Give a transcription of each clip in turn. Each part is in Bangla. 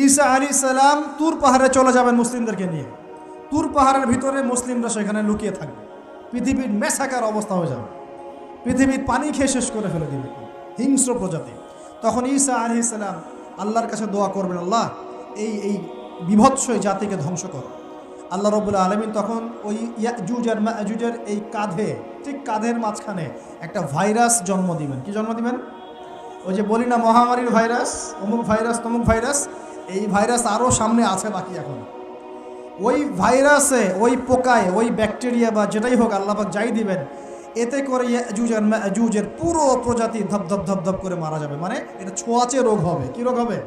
ঈসা আলাইহিস সালাম তুর পাহাড়ে চলে যাবেন মুসলিমদেরকে নিয়ে। তুর পাহাড়ের ভিতরে মুসলিমরা সেখানে লুকিয়ে থাকবে। পৃথিবীর মেসাকার অবস্থা হয়ে যাবে, পৃথিবীর পানি খেয়ে শেষ করে ফেলে দিবে হিংস্র প্রজাতি। তখন ঈসা আলাইহিস সালাম আল্লাহর কাছে দোয়া করবেন, আল্লাহ এই বিভৎস জাতিকে ধ্বংস করো। আল্লাহ রাব্বুল আলামিন তখন ওই ইয়াজুজ আর মাজুজের এই কাঁধে, ঠিক কাঁধের মাঝখানে একটা ভাইরাস জন্ম দিবেন। কি জন্ম দিবেন? ওই যে বলি না মহামারীর ভাইরাস, অমুক ভাইরাস তমুক ভাইরাস, এই ভাইরাস আরও সামনে আছে বাকি এখন। ওই ভাইরাসে, ওই পোকায়, ওই ব্যাকটেরিয়া বা যেটাই হোক আল্লাহ পাক যাই দিবেন, এতে করে ইয়াজুজ আর মাজুজের পুরো প্রজাতি ধপধপ ধপধপ করে মারা যাবে। মানে এটা ছোঁয়াচে রোগ হবে। কি রোগ হবে?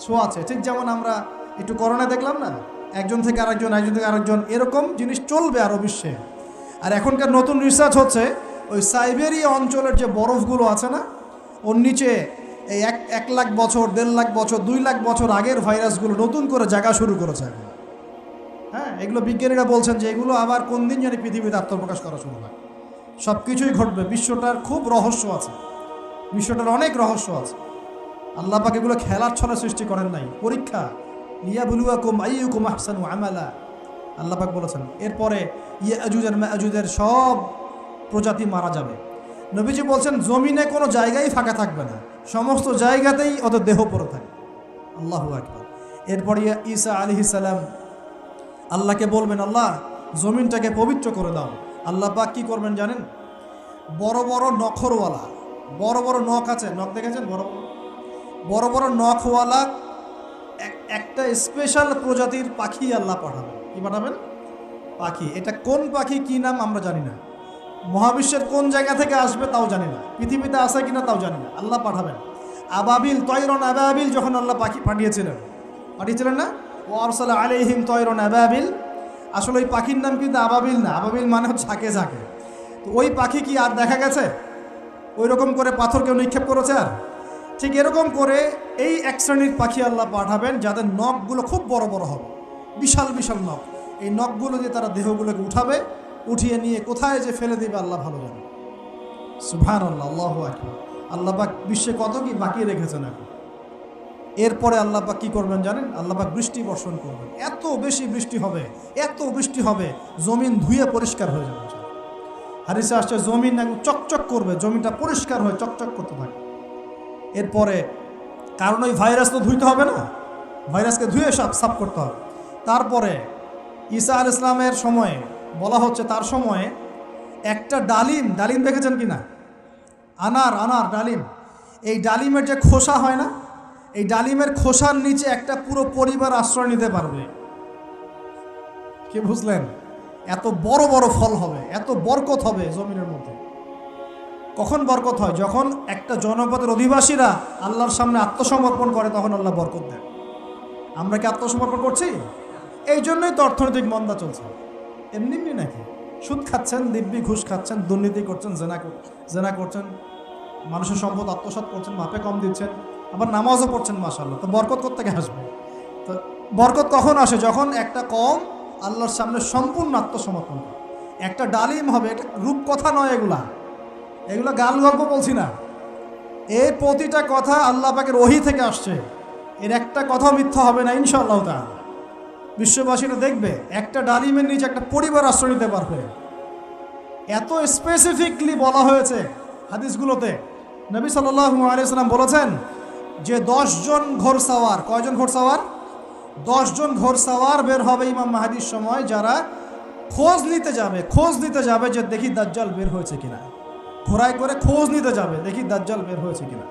ছোঁয়াচে। ঠিক যেমন আমরা একটু করোনা দেখলাম না, একজন থেকে আরেকজন, একজন থেকে আরেকজন, এরকম জিনিস চলবে আরও বিশ্বে। আর এখনকার নতুন রিসার্চ হচ্ছে ওই সাইবেরিয়া অঞ্চলের যে বরফগুলো আছে না, ওর নিচে এই 1 লাখ বছর, 1.5 লাখ বছর, 2 লাখ বছর আগের ভাইরাসগুলো নতুন করে জায়গা শুরু করেছে এখন। হ্যাঁ, এগুলো বিজ্ঞানীরা বলছেন যে এগুলো আবার কোন দিন জানি পৃথিবীতে আত্মপ্রকাশ করা শুরু হয়। সব কিছুই ঘটবে। বিশ্বটার খুব রহস্য আছে, বিশ্বটার অনেক রহস্য আছে। আল্লাহ পাক এগুলো খেলার ছলে সৃষ্টি করেন নাই, পরীক্ষা। লিয়াবলুয়াকুম আইয়ুকুম আহসানু আমালা, আল্লাহ পাক বলেছেন। এরপরে ইয়াজুজ আর মাজুজের সব প্রজাতি মারা যাবে। নবীজি বলছেন জমিনে কোনো জায়গায় ফাঁকা থাকবে না, সমস্ত জায়গাতেই ওদের দেহ পড়ে থাকে। আল্লাহু আকবার। এরপরে ঈসা আলাইহিস সালাম আল্লাহকে বলবেন, আল্লাহ জমিনটাকে পবিত্র করে দাও। আল্লাহ পাক কি করবেন জানেন? বড় বড় নখরওয়ালা, বড় বড় নখ আছে, নখ দেখেছেন? বড় বড় বড় নখওয়ালা একটা স্পেশাল প্রজাতির পাখি আল্লাহ পাঠাবেন। কি পাঠাবেন? পাখি। এটা কোন পাখি, কি নাম আমরা জানি না, মহাবিশ্বের কোন জায়গা থেকে আসবে তাও জানি না, পৃথিবীতে আসে কিনা তাও জানি না। আল্লাহ পাঠাবেন আবাবিল, তয়রন আবাবিল। যখন আল্লাহ পাখি পাঠিয়েছিলেন না, ও আরসালা আলাইহিম তয়রন আবাবিল, আসলে ওই পাখির নাম কিন্তু আবাবিল না, আবাবিল মানে হচ্ছে ঝাঁকে ঝাঁকে। তো ওই পাখি কি আর দেখা গেছে? ওই রকম করে পাথর কেউ নিক্ষেপ করেছে? আর ঠিক এরকম করে এই এক শ্রেণীর পাখি আল্লাহ পাঠাবেন যাদের নখগুলো খুব বড় বড় হবে, বিশাল বিশাল নখ। এই নখগুলো দিয়ে তারা দেহগুলোকে উঠাবে, উঠিয়ে নিয়ে কোথায় যে ফেলে দেবে আল্লাহ ভালো জানে। সুবহানাল্লাহ, আল্লাহু আকবার। আল্লাহ পাক বিশ্বে কত কি বাকি রেখেছেন এখন। এরপরে আল্লাহ পাক কি করবেন জানেন? আল্লাহ পাক বৃষ্টি বর্ষণ করবেন। এত বেশি বৃষ্টি হবে, এত বৃষ্টি হবে, জমিন ধুয়ে পরিষ্কার হয়ে যাবে। হাদিসে আসছে জমিন একদম চকচক করবে, জমিটা পরিষ্কার হয়ে চকচক করতে থাকে। এরপরে কারণ ওই ভাইরাস তো ধুইতে হবে না, ভাইরাসকে ধুয়ে সাফ করতে হবে। তারপরে ঈসা আলাইহিস সালামের সময়ে বলা হচ্ছে, তার সময়ে একটা ডালিম, ডালিম দেখেছেন কি না? আনার ডালিম, এই ডালিমের যে খোসা হয় না, এই ডালিমের খোসার নিচে একটা পুরো পরিবার আশ্রয় নিতে পারবে। কি বুঝলেন? এত বড় বড় ফল হবে, এত বরকত হবে জমিনের মধ্যে। কখন বরকত হয়? যখন একটা জনপদের অধিবাসীরা আল্লাহর সামনে আত্মসমর্পণ করে, তখন আল্লাহ বরকত দেয়। আমরা কি আত্মসমর্পণ করছি? এই জন্যই তো অর্থনৈতিক মন্দা চলছে। এমনি এমনি নাকি? সুদ খাচ্ছেন, দিব্যি ঘুষ খাচ্ছেন, দুর্নীতি করছেন, জেনা করছেন, মানুষের সম্পদ আত্মসাৎ করছেন, মাপে কম দিচ্ছেন, আবার নামাজও পড়ছেন, মাশাআল্লাহ। তো বরকত কোত্থেকে আসবে? তো বরকত কখন আসে? যখন একটা কম আল্লাহর সামনে সম্পূর্ণ আত্মসমর্পণ করে। একটা ডালিম হবে, এটা রূপকথা নয়, এগুলা গাল গল্প বলছি না। এই প্রতিটা কথা আল্লাহ পাকের ওহী থেকে আসছে, এর একটা কথা মিথ্যা হবে না ইনশাআল্লাহ তাআলা। বিশ্ববাসীরা দেখবে একটা ডালিমের নিচে একটা পরিবার আশ্রয় নিতে পারবে। এত স্পেসিফিকলি বলা হয়েছে হাদিসগুলোতে। নবী সাল্লাল্লাহু আলাইহি সাল্লাম বলেছেন যে 10 জন ঘোড়সাওয়ার, কয়জন ঘোড়সাওয়ার? 10 জন ঘোড়সাওয়ার বের হবে ইমাম মাহদির সময়, যারা খোঁজ নিতে যাবে যে দেখি দাজ্জাল বের হয়েছে কিনা। ঘোড়ায় করে খোঁজ নিতে যাবে, দেখি দাজ্জাল বের হয়েছে কিনা।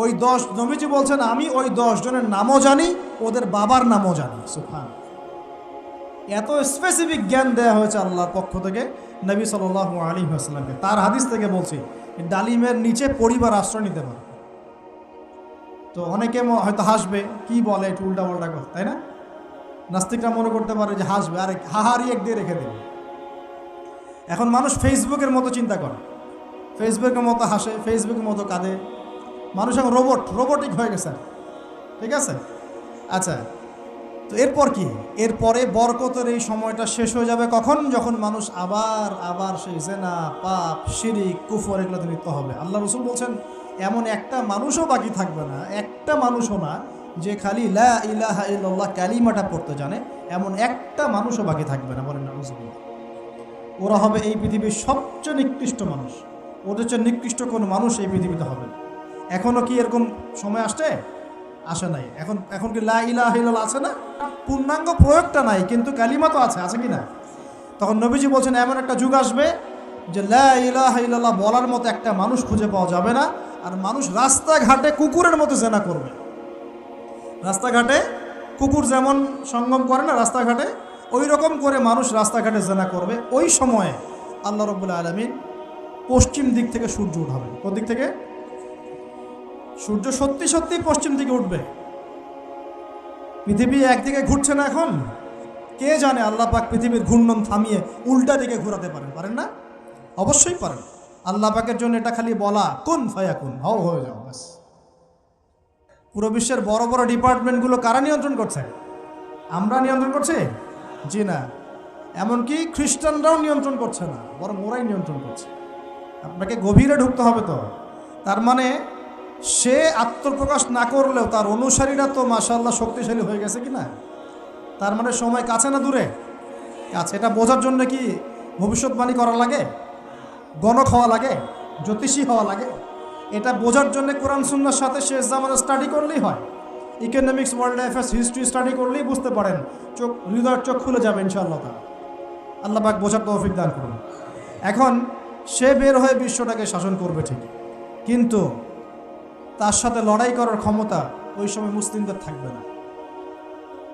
ওই 10, নবীজি বলছেন আমি ওই 10 জনের নামও জানি, ওদের বাবার নামও জানি। সুবহান। এত স্পেসিফিক জ্ঞান দেওয়া হয়েছে আল্লাহর পক্ষ থেকে নবী সাল্লাল্লাহু আলাইহি ওয়াসাল্লামকে। তার হাদিস থেকে বলছি, ডালিমের নিচে পরিবার আশ্রয় নিতে পারে। তো অনেকে হয়তো হাসবে, কি বলে একটু উল্টাপাল্টা কথা, তাই না? নাস্তিকরা মনে করতে পারে যে হাসবে, আরে হাহারি এক দিয়ে রেখে দেবে। এখন মানুষ ফেসবুকের মতো চিন্তা করে, ফেসবুকের মতো হাসে, ফেসবুকের মতো কাঁদে। মানুষ এখন রোবটিক হয়ে গেছে। ঠিক আছে, আচ্ছা। তো এরপর কি? এরপরে বরকতের এই সময়টা শেষ হয়ে যাবে কখন? যখন মানুষ আবার সেই জেনা, পাপ, শিরিক, কুফর এগুলোতে লিপ্ত হবে। আল্লাহ রাসূল বলছেন এমন একটা মানুষও বাকি থাকবে না, একটা মানুষও না, যে খালি লা ইলাহা ইল্লাল্লাহ কালিমাটা পড়তে জানে, এমন একটা মানুষও বাকি থাকবে না, বলেন নাউজুবিল্লাহ। ওরা হবে এই পৃথিবীর সবচেয়ে নিকৃষ্ট মানুষ। ওদের চেয়ে নিকৃষ্ট কোনো মানুষ এই পৃথিবীতে হবে না। এখনও কি এরকম সময় আসে নাই? এখন কি লা ইলাহা ইল্লাল্লাহ আছে না? পূর্ণাঙ্গ প্রয়োগটা নাই, কিন্তু কালিমা তো আছে কি না? তখন নবীজি বলছেন এমন একটা যুগ আসবে যে লা ইলাহা ইল্লাল্লাহ বলার মতো একটা মানুষ খুঁজে পাওয়া যাবে না। আর মানুষ রাস্তাঘাটে কুকুরের মতো জেনা করবে। রাস্তাঘাটে কুকুর যেমন সঙ্গম করে না রাস্তাঘাটে, ওই রকম করে মানুষ রাস্তাঘাটে জেনা করবে। ওই সময়ে আল্লাহ রাব্বুল আলামিন পশ্চিম দিক থেকে সূর্য উঠাবেন। কোন দিক থেকে? সূর্য সত্যি সত্যি পশ্চিম দিকে উঠবে। পৃথিবী একদিকে ঘুরছে না এখন, কে জানে আল্লাহ পাক পৃথিবীর ঘূর্ণন থামিয়ে উল্টা দিকে ঘোরাতে পারেন না? অবশ্যই পারেন। আল্লাহ পাকের জন্য এটা খালি বলা কুন ফায়াকুন, হও হয়ে যাও, ব্যাস। পুরো বিশ্বের বড় বড় ডিপার্টমেন্টগুলো কারা নিয়ন্ত্রণ করছে? আমরা নিয়ন্ত্রণ করছি? জি না। এমনকি খ্রিস্টানরাও নিয়ন্ত্রণ করছে না, বরং ওরাই নিয়ন্ত্রণ করছে। আপনাকে গভীরে ঢুকতে হবে তো। তার মানে সে আত্মপ্রকাশ না করলেও তার অনুসারীরা তো মাশাআল্লাহ শক্তিশালী হয়ে গেছে কি না? তার মানে সময় কাছে না দূরে? কাছে। এটা বোঝার জন্য কি ভবিষ্যৎবাণী করা লাগে? গণক হওয়া লাগে? জ্যোতিষী হওয়া লাগে? এটা বোঝার জন্য কোরআন সুন্নাহর সাথে শেষ জামানা স্টাডি করলেই হয়। Economics, world affairs, history study করলেই বুঝতে পারেন। হৃদয়ের চোখ খুলে যাবে ইনশাআল্লাহ। আল্লাহ পাক বোঝার তৌফিক দান করুন। এখন সে বের হয়ে বিশ্বটাকে শাসন করবে ঠিক, কিন্তু তার সাথে লড়াই করার ক্ষমতা ওই সময় মুসলিমদের থাকবে না।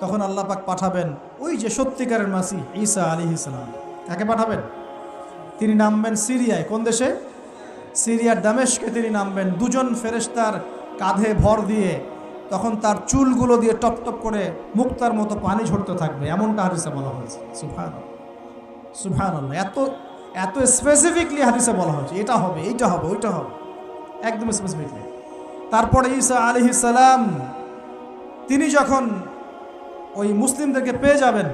তখন আল্লাহ পাক পাঠাবেন ওই যে সত্যিকারের মাসিহ ঈসা আলাইহিস সালাম। তাকে পাঠাবেন। তিনি নামবেন সিরিয়ায়। কোন দেশে? সিরিয়ার দামেস্কে তিনি নামবেন। দুজন ফেরেশতার কাঁধে ভর দিয়ে, তখন তার চুলগুলো দিয়ে টপ টপ করে মুক্তার মতো পানি ঝরতে থাকবে, এমনটা হাদিসে বলা হয়েছে। সুবহানাল্লাহ। এত স্পেসিফিকলি হাদিসে বলা হয়েছে এটা হবে, এইটা হবে, ওইটা হবে, একদম স্পেসিফিকলি। তারপরে ঈসা আলাইহিস সালাম তিনি যখন ওই মুসলিমদেরকে পেয়ে যাবেন,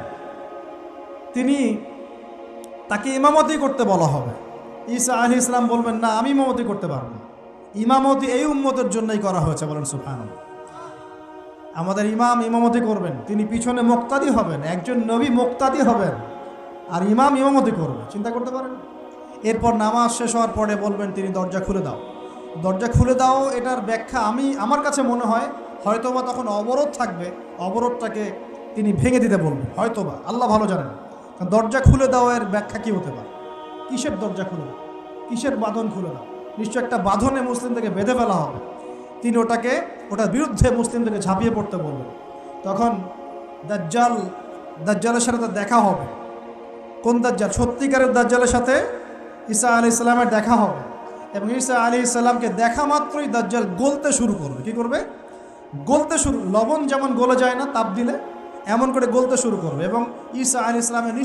তাকে ইমামতি করতে বলা হবে। ঈসা আলাইহিস সালাম বলবেন, না, আমি ইমামতি করতে পারবো না। ইমামতি এই উম্মতের জন্যই করা হয়েছে, বলেন সুবহানাল্লাহ। আমাদের ইমামতি করবেন, তিনি পিছনে মুক্তাদি হবেন। একজন নবী মুক্তাদি হবেন আর ইমাম ইমামতি করবে, চিন্তা করতে পারেন। এরপর নামাজ শেষ হওয়ার পরে বলবেন তিনি দরজা খুলে দাও, দরজা খুলে দাও। এটার ব্যাখ্যা আমার কাছে মনে হয় হয়তোবা তখন অবরোধ থাকবে, অবরোধটাকে তিনি ভেঙে দিতে বলবেন, হয়তোবা, আল্লাহ ভালো জানেন। দরজা খুলে দাও এর ব্যাখ্যা কী হতে পারে? কিসের দরজা খুলে দাও? কিসের বাঁধন খুলে দাও? নিশ্চয় একটা বাঁধনে মুসলিমদেরকে বেঁধে ফেলা হবে। তিনি ওটার বিরুদ্ধে মুসলিমদেরকে ঝাঁপিয়ে পড়তে বলবেন। তখন দাজ্জালের সাথে তার দেখা হবে। কোন দাজ্জাল? সত্যিকারের দাজ্জালের সাথে ঈসা আলাইহিস সালামের দেখা হবে। এবং ঈসা আলাইহিস সালামকে দেখা মাত্রই দাজ্জাল গলতে শুরু করবে। কি করবে? গলতে শুরু। লবণ যেমন গলে যায় না তাপ দিলে, এমন করে গলতে শুরু করবে। এবং ঈসা আলাইহিস সালামের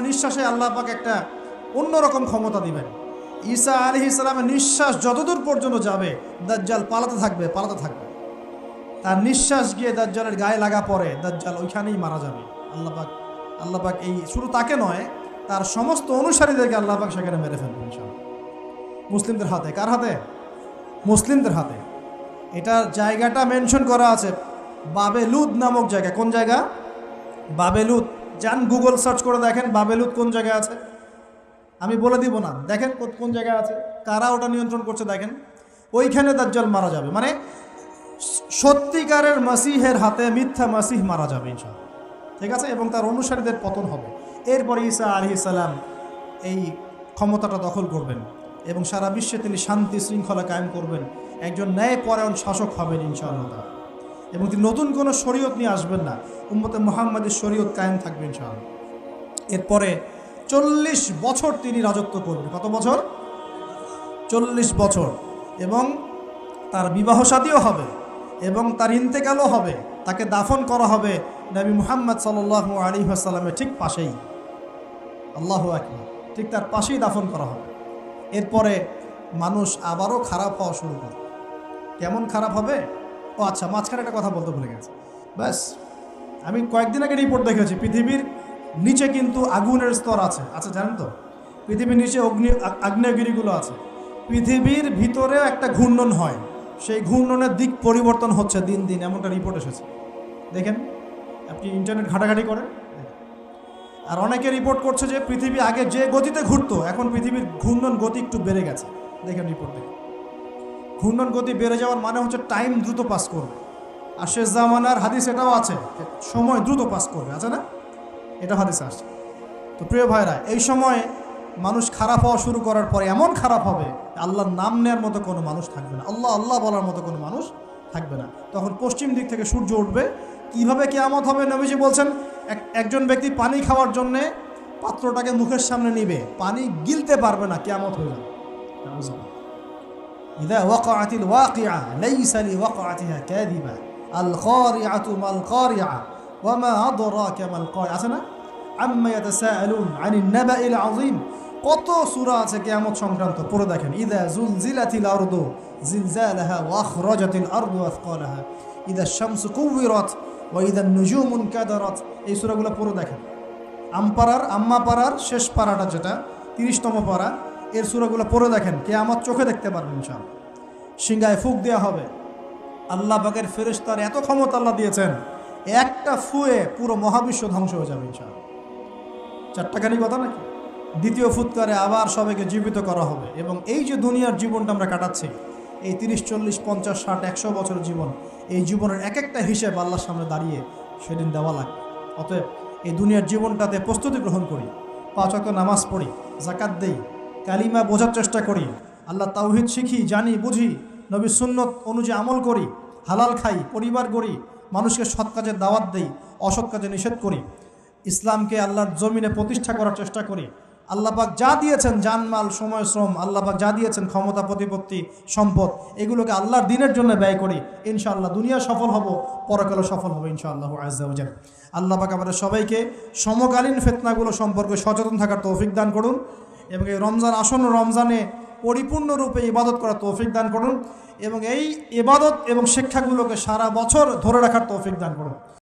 নিঃশ্বাসে আল্লাহ পাক একটা অন্যরকম ক্ষমতা দিবেন। ঈসা আলাইহিস সালামের নিঃশ্বাস যতদূর পর্যন্ত যাবে দাজ্জাল পালাতে থাকবে। তার নিঃশ্বাস গিয়ে দাজ্জালের গায়ে লাগা পরে দাজ্জাল ওইখানেই মারা যাবে। আল্লাহ পাক এই শুধু তাকে নয়, তার সমস্ত অনুসারীদেরকে আল্লাহ পাক সেখানে মেরে ফেলবেন ইনশাআল্লাহ। মুসলিমদের হাতে। কার হাতে? মুসলিমদের হাতে। এটার জায়গাটা মেনশন করা আছে, বাবেলুদ নামক জায়গা। কোন জায়গা? বাবেলুদ। যান গুগল সার্চ করে দেখেন বাবেলুদ কোন জায়গায় আছে। আমি বলে দিব না, দেখেন কোন জায়গায় আছে, কারা ওটা নিয়ন্ত্রণ করছে দেখেন। ওইখানে দাজ্জাল মারা যাবে। মানে সত্যিকারের মাসিহের হাতে মিথ্যা মাসিহ মারা যাবে ইনশাআল্লাহ, ঠিক আছে? এবং তার অনুসারীদের পতন হবে। এরপরে ঈসা আলাইহিস সালাম এই ক্ষমতাটা দখল করবেন এবং সারা বিশ্বে তিনি শান্তি শৃঙ্খলা কায়েম করবেন। একজন ন্যায়পরায়ণ শাসক হবেন ইনশাআল্লাহ। এবং তিনি নতুন কোনো শরীয়ত নিয়ে আসবেন না, উম্মতে মুহাম্মাদের শরীয়ত কায়েম থাকবে ইনশাআল্লাহ। এরপরে 40 বছর তিনি রাজত্ব করবেন। কত বছর? 40 বছর। এবং তার বিবাহ শাদীও হবে এবং তার ইন্তেকালও হবে। তাকে দাফন করা হবে নবী মুহাম্মদ সাল্লাল্লাহু আলাইহি ওয়াসাল্লামের ঠিক পাশেই। আল্লাহু আকবার। ঠিক তার পাশেই দাফন করা হবে। এরপরে মানুষ আবারও খারাপ হওয়া শুরু করবে। কেমন খারাপ হবে? ও আচ্ছা, মাঝখানে একটা কথা বলতে ভুলে গেছে। ব্যাস, আমি কয়েকদিন আগে রিপোর্ট দেখেছি, পৃথিবীর নিচে কিন্তু আগুনের স্তর আছে। আচ্ছা, জানেন তো পৃথিবীর নিচে আগ্নেয়গিরিগুলো আছে। পৃথিবীর ভিতরেও একটা ঘূর্ণন হয়। সেই ঘূর্ণনের দিক পরিবর্তন হচ্ছে দিন দিন, এমনটা রিপোর্ট এসেছে। দেখেন, আপনি ইন্টারনেট ঘাটাঘাটি করেন। আর অনেকে রিপোর্ট করছে যে পৃথিবী আগে যে গতিতে ঘুরতো, এখন পৃথিবীর ঘূর্ণন গতি একটু বেড়ে গেছে। দেখেন রিপোর্ট দেখে, ঘূর্ণন গতি বেড়ে যাওয়ার মানে হচ্ছে টাইম দ্রুত পাস করবে। আর শেষ জামানার হাদিস এটাও আছে, সময় দ্রুত পাস করবে, আছে না? এটা হাদিসে আসছে। তো প্রিয় ভাইরা, এই সময় মানুষ খারাপ হওয়া শুরু করার পরে এমন খারাপ হবে, আল্লাহর নাম নেওয়ার মতো কোনো মানুষ থাকবে না, আল্লাহ আল্লাহ বলার মতো কোনো মানুষ থাকবে না। তখন পশ্চিম দিক থেকে সূর্য উঠবে। কিভাবে কিয়ামত হবে? নবীজি বলছেন, একজন ব্যক্তি পানি খাওয়ার জন্যে পাত্রটাকে মুখের সামনে নিবে, পানি গিলতে পারবে না, কিয়ামত হয়ে যাবে। ইযা ওয়াকাআতিল ওয়াকিআ লাইসা লিওয়াকাআতিহা কাযিবা আল কারিআতু মাল কারিআ ওয়া মা আদরাকা মাল কারিআ, আছে না? আম্মা ইয়াতাসাআলুন আনিন নাবাইল আযীম। কত সূরা আছে কিয়ামত সংক্রান্ত, পড়ে দেখেন। ইযা যুলজিলাতিল আরদু জিলজালাহা ওয়া আখরাজাতিল আরদু আথকালাহা ইযা শামসু কুওয়িরাত ওয়া ইযা নুজুমু কাদারাত। এই সূরাগুলো পড়ে দেখেন। আম্মা পাড়ার শেষ পাড়াটা, যেটা 30তম পাড়া, এর সূরাগুলো পড়ে দেখেন। কিয়ামত চোখে দেখতে পারবেন ইনশাআল্লাহ। সিংহায় ফুঁক দেওয়া হবে। আল্লাহ পাকের ফেরেশতার এত ক্ষমতা আল্লাহ দিয়েছেন, একটা ফুয়ে পুরো মহাবিশ্ব ধ্বংস হয়ে যাবে ইনশাআল্লাহ। চারটাখানি কথা নাকি? দ্বিতীয় ফুৎকারে আবার সবাইকে জীবিত করা হবে। এবং এই যে দুনিয়ার জীবনটা আমরা কাটাচ্ছি, এই 30, 40, 50, 60, 100 বছরের জীবন, এই জীবনের এক একটা হিসেব আল্লাহর সামনে দাঁড়িয়ে সেদিন দেওয়া লাগবে। অতএব এই দুনিয়ার জীবনটাতে প্রস্তুতি গ্রহণ করি, 5 ওয়াক্ত নামাজ পড়ি, যাকাত দেই, কালিমা বোঝার চেষ্টা করি, আল্লাহ তাওহীদ শিখি, জানি, বুঝি, নবী সুন্নত অনুযায়ী আমল করি, হালাল খাই, পরিবার গড়ি, মানুষকে সৎ কাজের দাওয়াত দেই, অসৎ কাজে নিষেধ করি, ইসলামকে আল্লাহর জমিনে প্রতিষ্ঠা করার চেষ্টা করি। আল্লাহ পাক যা দিয়েছেন, জানমাল, সময়, শ্রম, আল্লাহ পাক যা দিয়েছেন, ক্ষমতা, প্রতিপত্তি, সম্পদ, এগুলোকে আল্লাহর দিনের জন্য ব্যয় করি। ইনশাআল্লাহ দুনিয়া সফল হব, পরকালে সফল হবে ইনশাআল্লাহ আযজা ওয়া জাল। আল্লাহ পাক আমাদের সবাইকে সমকালীন ফিতনাগুলো সম্পর্কে সচেতন থাকার তৌফিক দান করুন এবং এই রমজান, আসন্ন রমজানে পরিপূর্ণরূপে ইবাদত করার তৌফিক দান করুন এবং এই ইবাদত এবং শিক্ষাগুলোকে সারা বছর ধরে রাখার তৌফিক দান করুন।